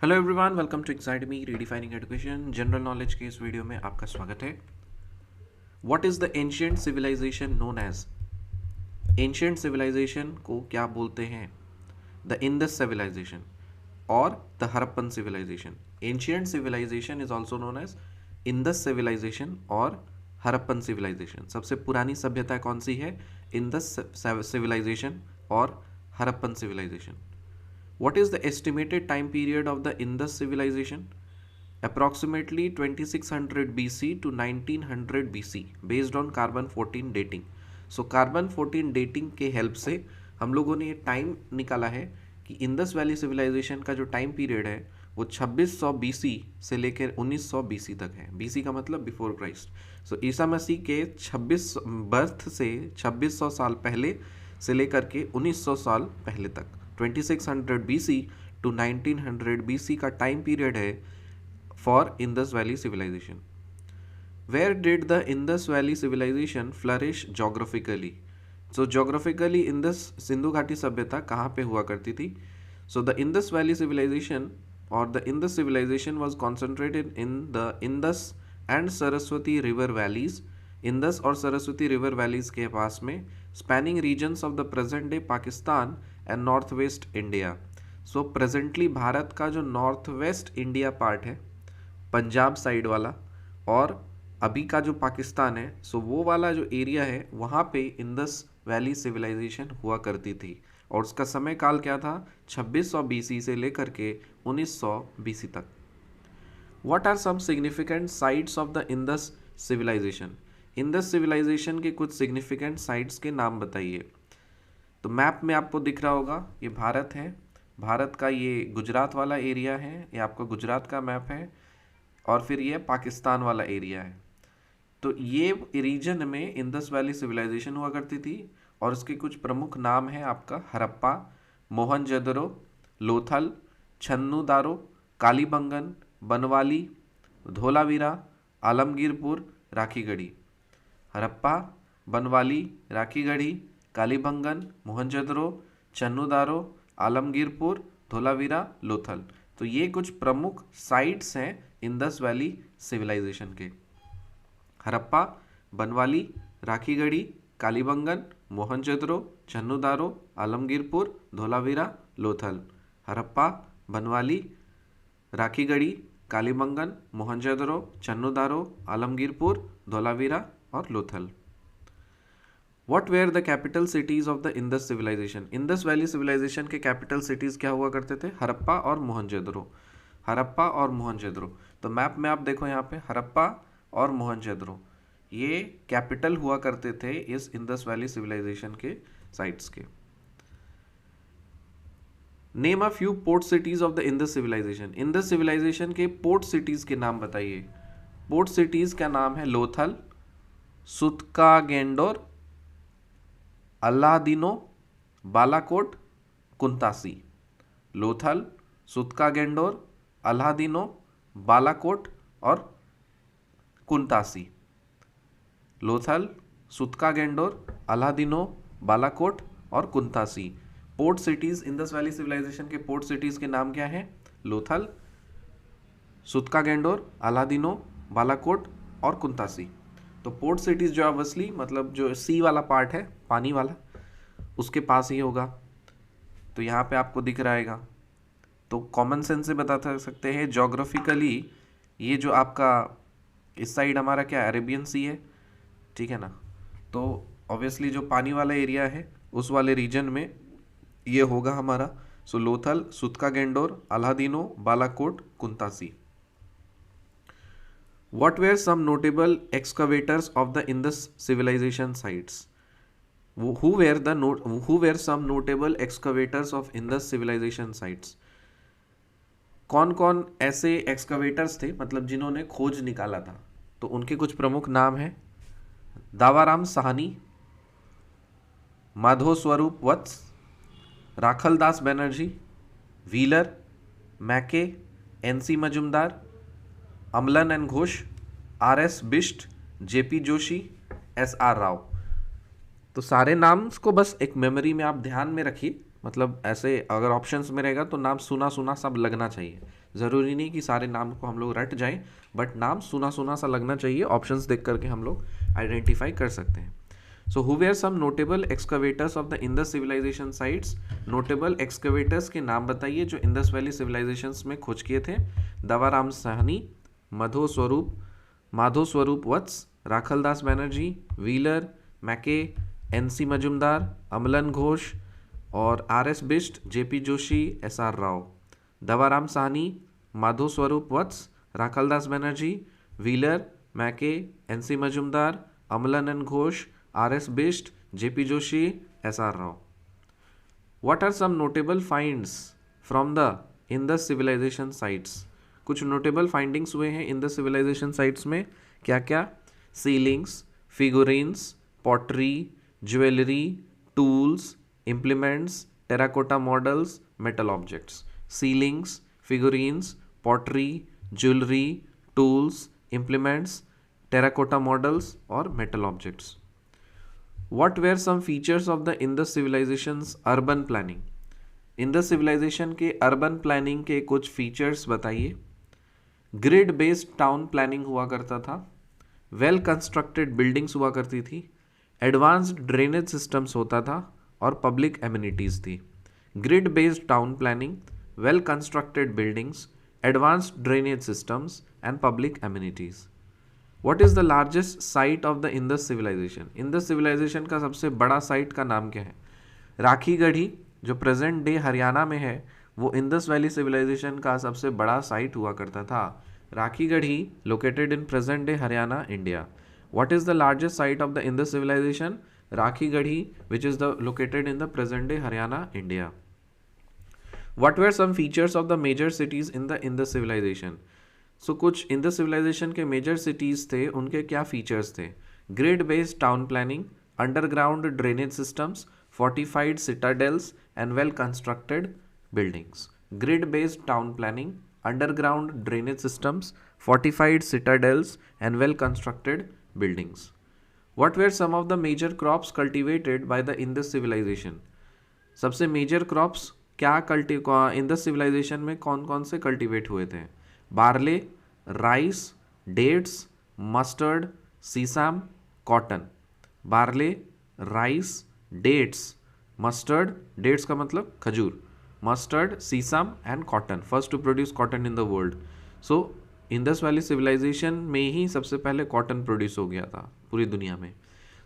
Hello everyone, welcome to academy redefining education. General knowledge के इस video में आपका स्वागत है। What is the ancient civilization known as? Ancient civilization को क्या बोलते हैं? द इंडस सिविलाइजेशन और the Harappan civilization. Ancient civilization is also known as Indus civilization और हड़प्पन सिविलाइजेशन। सबसे पुरानी सभ्यता कौन सी है? इंडस सिविलाइजेशन और Harappan civilization. What is the estimated time period of the Indus civilization? Approximately 2600 BC to 1900 BC based on carbon 14 dating. So carbon 14 dating के help से हम लोगों ने ये टाइम निकाला है कि इंडस वैली सिविलाइजेशन का जो टाइम पीरियड है वो 2600 BC से लेकर 1900 BC तक है। BC का मतलब बिफोर क्राइस्ट। सो ईसा मसीह के 26 बर्थ से 2600 साल पहले से लेकर के 1900 साल पहले तक 2600 BC टू 1900 BC का टाइम पीरियड है for Indus valley civilization. Where did the Indus valley civilization flourish geographically? So geographically Indus Sindhu घाटी सभ्यता कहाँ पे हुआ करती थी? So the Indus valley civilization और the Indus civilization was concentrated in the Indus and Saraswati river valleys. Indus और Saraswati river valleys के पास में spanning regions of the present day Pakistan and north waste India. So presently Bharat का जो north west India part है, Punjab side वाला, और अभी का जो पाकिस्तान है, सो वो वाला जो एरिया है वहाँ पे इंडस वैली सिविलाइजेशन हुआ करती थी। और उसका समय काल क्या था? 2600 BC से लेकर के 1900 BC तक। What are some significant sites of the Indus civilization? Indus civilization के कुछ सिग्निफिकेंट साइट्स के नाम बताइए। तो मैप में आपको दिख रहा होगा, ये भारत है, भारत का ये गुजरात वाला एरिया है, ये आपका गुजरात का मैप है, और फिर ये पाकिस्तान वाला एरिया है। तो ये रीजन में इंडस वैली सिविलाइजेशन हुआ करती थी। और उसके कुछ प्रमुख नाम हैं आपका हड़प्पा, मोहनजोदड़ो, लोथल, छन्नुदारो, कालीबंगन, बनवाली, धोलावीरा, आलमगीरपुर, राखीगढ़ी। हड़प्पा, बनवाली, राखीगढ़ी, कालीबंगन, मोहनजोदड़ो, चन्नुदारो, आलमगीरपुर, धोलावीरा, लोथल। तो ये कुछ प्रमुख साइट्स हैं इंडस वैली सिविलाइजेशन के। हड़प्पा, बनवाली, राखीगढ़ी, कालीबंगन, मोहनजोदड़ो, चन्नुदारो, आलमगीरपुर, धोलावीरा, लोथल। हड़प्पा, बनवाली, राखीगढ़ी, कालीबंगन, मोहनजोदड़ो, चन्नुदारो, आलमगीरपुर, धोलावीरा और Lothal. What were the capital cities of the Indus civilization? Indus valley civilization के कैपिटल सिटीज क्या हुआ करते थे? हड़प्पा और मोहनजोदड़ो। हड़प्पा और मोहनजोदड़ो। तो मैप में आप देखो यहाँ पे हड़प्पा और मोहनजोदड़ो ये कैपिटल हुआ करते थे इस इंडस वैली सिविलाइजेशन के साइट्स के। Name a few port cities of the Indus civilization. Indus civilization के पोर्ट सिटीज के नाम बताइए। पोर्ट सिटीज का नाम है लोथल, सुतकागेंडोर, अल्लादीनो, बालाकोट, कुंतासी। लोथल, सुतकागेंडोर, अल्लादीनो, बालाकोट और कुंतासी। लोथल, सुतकागेंडोर, अल्लादीनो, बालाकोट और Kuntasi. Port cities Indus valley civilization के पोर्ट सिटीज के नाम क्या हैं? लोथल, सुतकागेंडोर, अल्लादीनो, बालाकोट और कुंतासी। तो पोर्ट सिटीज जो ऑब्वियसली मतलब जो सी वाला पार्ट है, पानी वाला, उसके पास ही होगा। तो यहाँ पे आपको दिख रहेगा। तो कॉमन सेंस से बता सकते हैं जोग्राफिकली ये जो आपका इस साइड हमारा क्या अरेबियन सी है, ठीक है ना। तो ऑब्वियसली जो पानी वाला एरिया है उस वाले रीजन में ये होगा हमारा। सो Lothal, Sutkagen Dor, Allahdino, Balakot, Kuntasi. What were some notable excavators of the Indus civilization sites? Who were some notable excavators of Indus civilization sites? कौन कौन ऐसे एक्सकवेटर्स थे मतलब जिन्होंने खोज निकाला था? तो उनके कुछ प्रमुख नाम हैं। दावाराम Sahni, Madho Swarup Vats, Rakhaldas Banerjee, Wheeler, Mackay, NC Majumdar, Amlan N Ghosh, RS. Bisht, JP Joshi, SR. Rao. तो सारे नाम को बस एक मेमोरी में आप ध्यान में रखिए, मतलब ऐसे अगर ऑप्शंस में रहेगा तो नाम सुना सुना सब लगना चाहिए, ज़रूरी नहीं कि सारे नाम को हम लोग रट जाएं, बट नाम सुना सुना सा लगना चाहिए। ऑप्शंस देख करके हम लोग आइडेंटिफाई कर सकते हैं। So who were some notable excavators of the Indus civilization sites. Notable excavators के नाम बताइए जो इंडस वैली सिविलाइजेशंस में खोज किए थे। दवाराम Sahni, Madho Swarup Vats, Rakhaldas Banerjee, Wheeler, Mackay, NC Majumdar, Amalan Ghosh और R S. Bisht, JP Joshi, SR. Rao. Dayaram Sahni, Madho Swarup Vats, Rakhaldas Banerjee, Wheeler, Mackay, NC Majumdar, Amlan N Ghosh, RS. Bisht, JP Joshi, SR. Rao. What are some notable finds from the Indus civilization sites? कुछ नोटेबल फाइंडिंग्स हुए हैं इंडस सिविलाइजेशन साइट्स में। क्या क्या? Sealings, figurines, pottery, jewellery, tools, implements, terracotta models, metal objects. Sealings, figurines, pottery, jewellery, tools, implements, terracotta models और metal objects. What were some features of the Indus civilization's urban planning? Indus civilization के urban planning के कुछ features बताइए। Grid based town planning हुआ करता था, well constructed buildings हुआ करती थी, एडवांस्ड ड्रेनेज सिस्टम्स होता था और पब्लिक एमिनिटीज़ थी। Grid based town planning, well constructed buildings, advanced drainage systems and public amenities. What is the largest site of the Indus civilization? Indus civilization का सबसे बड़ा साइट का नाम क्या है? राखी गढ़ी जो प्रेजेंट डे हरियाणा में है वो इंडस वैली सिविलाइजेशन का सबसे बड़ा साइट हुआ करता था। Rakhigarhi located in present day Haryana, India. What is the largest site of the Indus civilization? Rakhigarhi which is the located in the present day Haryana, India. What were some features of the major cities in the Indus civilization? So कुछ Indus civilization के major cities थे, उनके क्या features थे? Grid based town planning, underground drainage systems, fortified citadels and well constructed buildings. Grid based town planning, underground drainage systems, fortified citadels and well constructed buildings. What were some of the major crops cultivated by the Indus civilization? सबसे major crops क्या Indus civilisation में कौन कौन से cultivate हुए थे? Barley, rice, dates, mustard, sesame, cotton. Barley, rice, dates, mustard, dates का मतलब खजूर, mustard, sesame and cotton, first to produce cotton in the world. So Indus valley civilization में ही सबसे पहले कॉटन प्रोड्यूस हो गया था पूरी दुनिया में।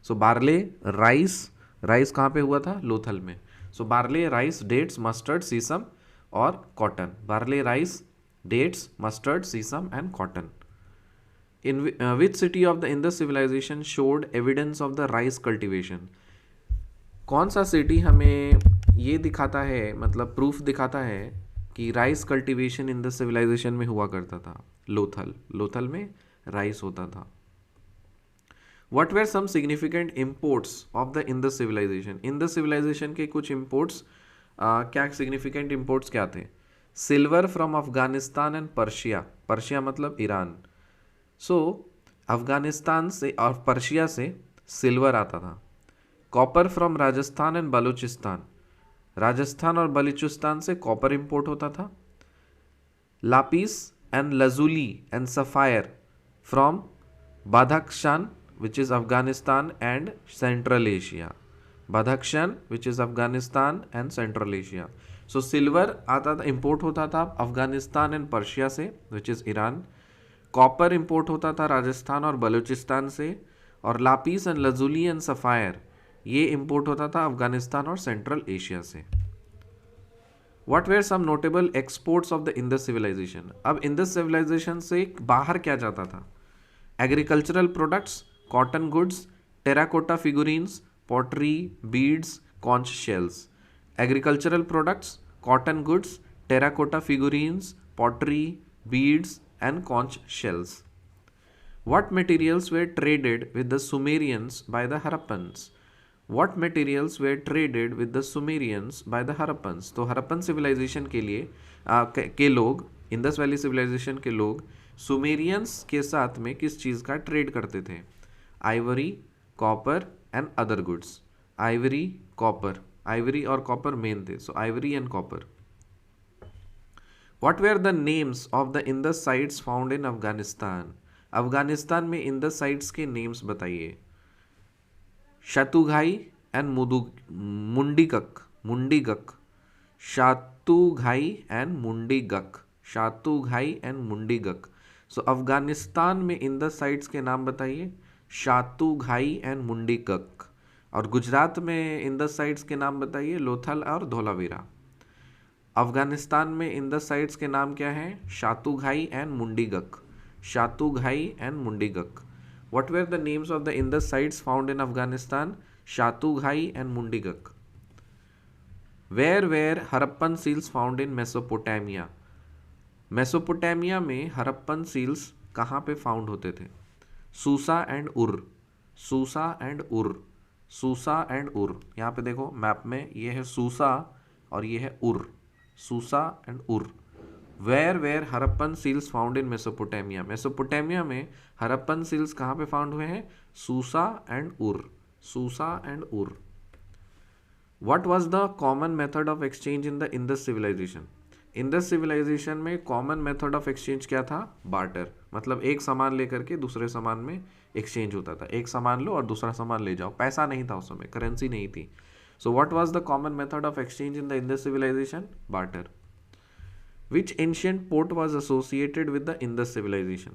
सो बार्ले, राइस कहाँ पे हुआ था? लोथल में। So barley, rice, dates, mustard, sesame और cotton. Barley, rice, dates, mustard, sesame and cotton. In which city of the Indus civilization showed evidence of the rice cultivation? कौन सा सिटी हमें ये दिखाता है, मतलब प्रूफ दिखाता है कि राइस कल्टीवेशन इंडस सिविलाइजेशन में हुआ करता था? लोथल में राइस होता था। What were some significant imports of the Indus civilization? Indus civilization के कुछ इम्पोर्ट्स, क्या सिग्निफिकेंट इम्पोर्ट्स क्या थे? Silver from Afghanistan and Persia मतलब ईरान। सो अफगानिस्तान से और पर्शिया से सिल्वर आता था। Copper from Rajasthan and Baluchistan, Rajasthan और बलूचिस्तान से कॉपर इंपोर्ट होता था। Lapis and lazuli and sapphire from Badakhshan which is Afghanistan and central Asia. Badakhshan which is Afghanistan and central Asia. So silver आता था, इंपोर्ट होता था अफगानिस्तान एंड पर्शिया से which is Iran. Copper import होता था राजस्थान और बलूचिस्तान से। और lapis and lazuli and sapphire ये इंपोर्ट होता था अफगानिस्तान और सेंट्रल एशिया से। What were some notable exports of the Indus civilization? अब इंडस सिविलाइजेशन से बाहर क्या जाता था? Agricultural products, cotton goods, terracotta figurines, pottery, beads, conch shells. Agricultural products, cotton goods, terracotta figurines, pottery, beads and conch shells. What materials were traded with the Sumerians by the Harappans? What materials were traded with the Sumerians by the Harappans? तो Harappan civilisation के लिए के लोग, Indus valley civilization के लोग Sumerians के साथ में किस चीज़ का ट्रेड करते थे? Ivory, copper and other goods. Ivory, copper ivory और कॉपर मेन थे, so ivory and copper. What were the names of the Indus sites found in Afghanistan? Afghanistan में इंडस साइट्स के नेम्स बताइए। Shortugai and Mundigak, Mundigak, Shortugai and Mundigak, Shortugai and Mundigak. So Afghanistan में इंडस साइट्स के नाम बताइए, शातुघाई एंड मुंडीगक। और गुजरात में इंडस साइट्स के नाम बताइए, लोथल और धोलावीरा। अफगानिस्तान में इंडस साइट्स के नाम क्या हैं? Shortugai and Mundigak, Shortugai and Mundigak. What were the names of the Indus sites found in Afghanistan? Shatughai and Mundigak. Where were Harappan seals found in Mesopotamia? Mesopotamia में हरप्पन सील्स कहाँ पे फाउंड होते थे? सूसा and Ur, Susa and Ur, Susa and उर। यहाँ पे देखो map में ये है सूसा और ये है Ur, Susa and Ur. Were Harappan seals found in Mesopotamia? Mesopotamia में हरप्पन सील्स कहाँ पे फाउंड हुए हैं? Susa and Ur, Susa and Ur. What was the common method of exchange in the Indus civilization? Indus civilisation में common method of exchange क्या था? Barter, मतलब एक सामान लेकर के दूसरे सामान में एक्सचेंज होता था। एक सामान लो और दूसरा सामान ले जाओ। पैसा नहीं था उस समय, करेंसी नहीं थी। So what was the common method of exchange in the Indus civilization? Barter. Which ancient port was associated with the Indus civilization?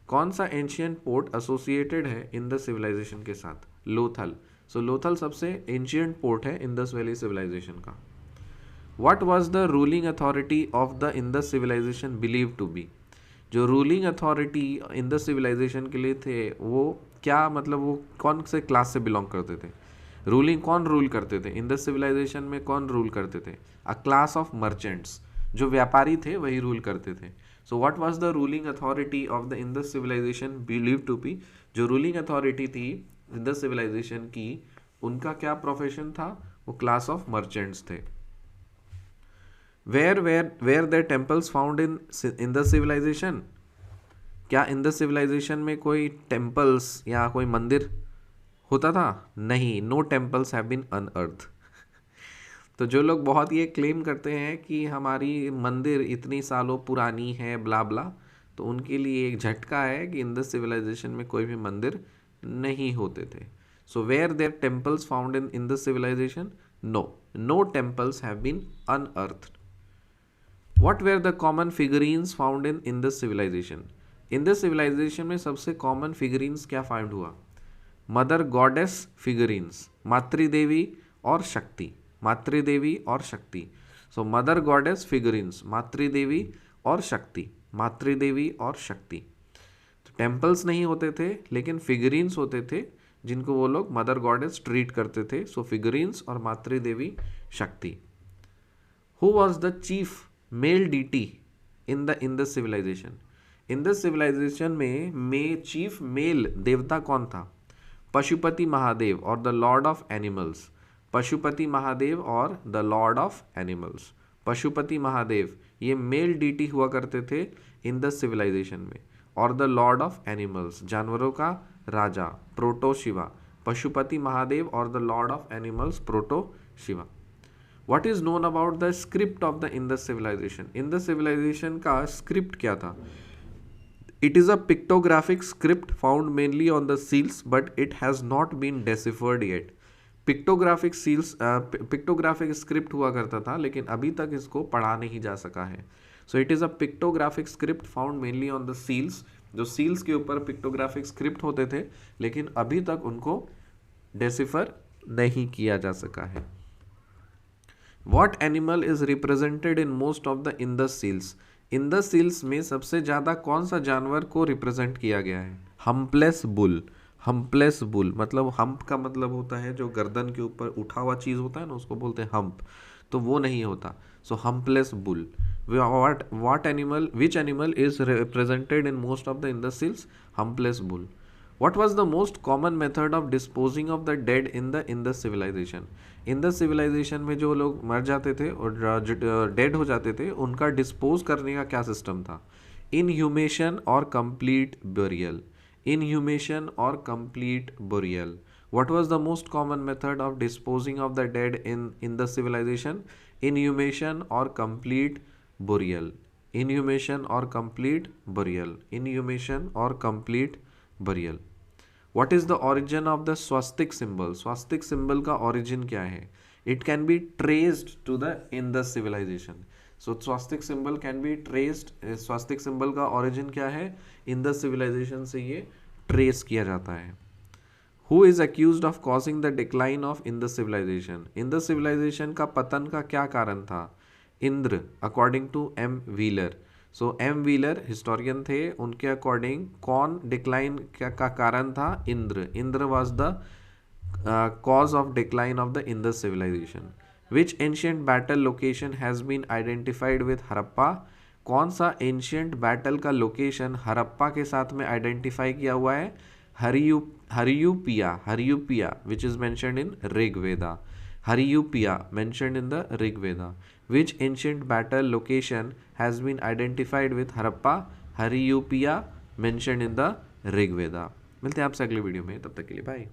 कौन सा एंशियंट पोर्ट एसोसिएटेड है इंडस सिविलाइजेशन के साथ? लोथल। सो लोथल सबसे एंशियंट पोर्ट है Indus valley civilization का। What was the ruling authority of the Indus civilisation believe to be? जो ruling authority Indus civilization के लिए थे वो क्या, मतलब वो कौन से क्लास से बिलोंग करते थे? रूलिंग कौन रूल करते थे इंडस सिविलाइजेशन में? कौन रूल करते थे? अ क्लास ऑफ मर्चेंट्स, जो व्यापारी थे वही रूल करते थे। So what was the ruling authority of the Indus civilisation believe to be? जो रूलिंग अथॉरिटी थी इंडस सिविलाइजेशन की, उनका क्या प्रोफेशन था? वो क्लास ऑफ मर्चेंट्स थे। Were there temples found in Indus civilisation? क्या इंडस सिविलाइजेशन में कोई टेम्पल्स या कोई मंदिर होता था? नहीं, no temples have been unearth. तो जो लोग बहुत ये क्लेम करते हैं कि हमारी मंदिर इतनी सालों पुरानी है ब्ला ब्ला, तो उनके लिए एक झटका है कि इंडस सिविलाइजेशन में कोई भी मंदिर नहीं होते थे। So were there temples found in Indus civilization? No temples have been unearthed. What were the common figurines found in Indus civilization? Indus civilisation में सबसे कॉमन फिगरीन्स क्या फाइंड हुआ? मदर गॉडेस फिगरीन्स, मातृदेवी और शक्ति, मातृदेवी और Shakti. So mother goddess figurines, मातृदेवी और शक्ति, मातृदेवी और शक्ति। तो टेम्पल्स नहीं होते थे लेकिन फिगरीन्स होते थे जिनको वो लोग मदर गॉडेस ट्रीट करते थे। सो फिगरीन्स और मातृदेवी, Shakti. Who was the chief male deity in the Indus civilization? Indus civilisation में चीफ मेल देवता कौन था? पशुपति महादेव और the lord of animals, Pashupati Mahadev और the lord of animals. Pashupati Mahadev ये मेल डीटी हुआ करते थे इंडस सिविलाइजेशन में, और द लॉर्ड ऑफ एनिमल्स जानवरों का राजा, प्रोटो शिवा। पशुपति महादेव और the lord of animals, proto Shiva. What is known about the script of the Indus civilization? Indus civilization का स्क्रिप्ट क्या था? It is a pictographic script found mainly on the seals, but it has not been deciphered yet. Pictographic seals, pictographic script हुआ करता था लेकिन अभी तक इसको पढ़ा नहीं जा सका है। So it is a pictographic script found mainly on the seals. जो सील्स के ऊपर पिक्टोग्राफिक स्क्रिप्ट होते थे लेकिन अभी तक उनको डेसिफर नहीं किया जा सका है। What animal is represented in most of the Indus seals? Indus seals में सबसे ज़्यादा कौन सा जानवर को रिप्रेजेंट किया गया है? Humpless bull. हम्पलेस बुल मतलब हम्प का मतलब होता है जो गर्दन के ऊपर उठा हुआ चीज़ होता है ना, उसको बोलते हैं हम्प, तो वो नहीं होता। So humpless bull. Which animal is represented in most of the Indus seals? Humpless bull. What was the most common method of disposing of the dead in the Indus civilization? Indus civilisation में जो लोग मर जाते थे और dead हो जाते थे उनका डिस्पोज करने का क्या सिस्टम था? इनह्यूमेशन और कंप्लीट बुरियल, इनह्यूमेशन और complete burial. What was the most common method of disposing of the dead in the civilization? Inhumation or complete burial? Inhumation or complete burial? Inhumation or complete burial? What is the origin of the swastik symbol? Swastik symbol का origin क्या है? It can be traced to the Indus civilization. So swastik symbol can be traced. swastik symbol का origin क्या है? Indus civilization से ये trace किया जाता है. Who is accused of causing the decline of Indus civilization? Indus civilization का पतन का क्या कारण था? Indra, according to M. Wheeler. So M Wheeler historian थे, उनके अकॉर्डिंग कौन डिक्लाइन का कारण था? Indra. Indra was the cause of decline of the Indus civilization. Which ancient battle location has been identified with Harappa? कौन सा एंशियंट बैटल का लोकेशन हरप्पा के साथ में आइडेंटिफाई किया हुआ है? Hariyupiya which is mentioned in Rigveda. Haryupia mentioned in the Rig Veda. Which ancient battle location has been identified with Harappa? Haryupia mentioned in the Rig Veda. मिलते हैं आपसे अगले वीडियो में, तब तक के लिए बाय.